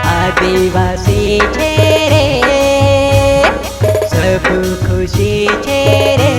आदिवासी ठेरे सब खुशी ठेरे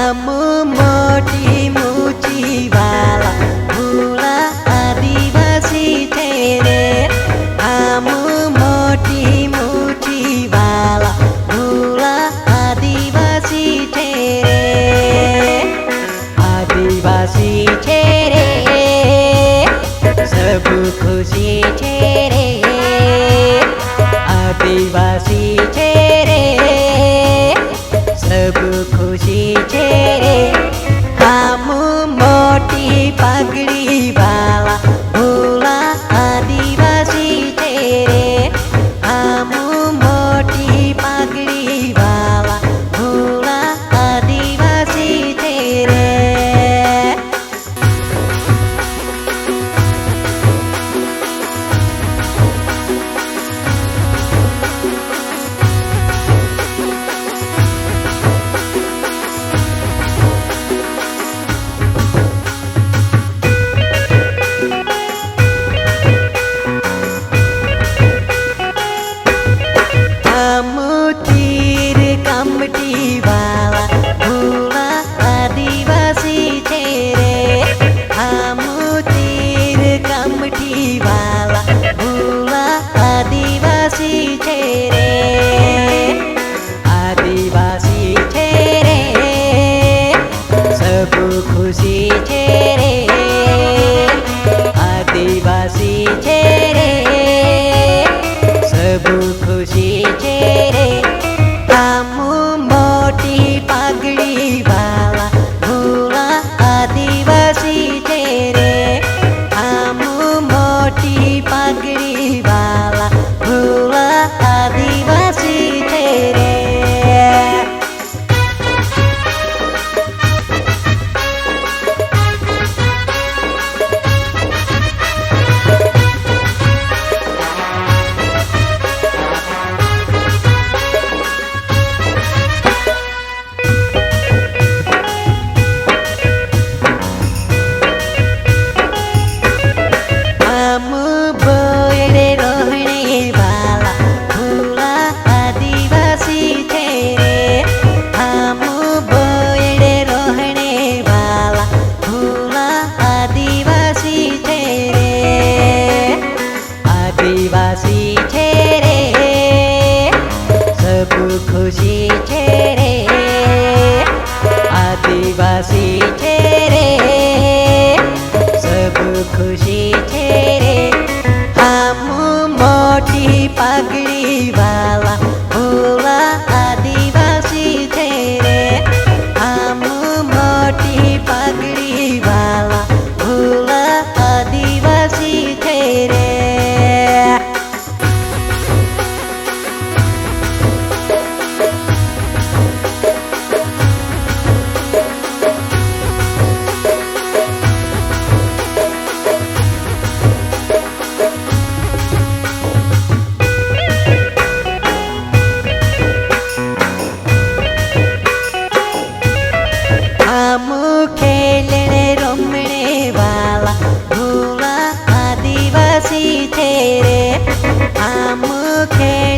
हम मोटी पगड़ी वाला भोला आदिवासी ठेरे हम मोटी पगड़ी वाला भोला आदिवासी ठेरे आदिवासी ठेरे सब खुशी ठेरे आदिवासी ठेरे सब खुशी ठेरे हम मोटी पगड़ी वाला भोला आदिवासी ठेरे हम मोटी पगड़ी वाला भोला आदिवासी ठेरे कमटी वाला भोला आदिवासी ठेरे हम तीर कमटी वाला भोला आदिवासी ठेरे आदिवासी ठेरे सब खुशी ठेरे आदिवासी ठेरे सब खुशी ठेरे છે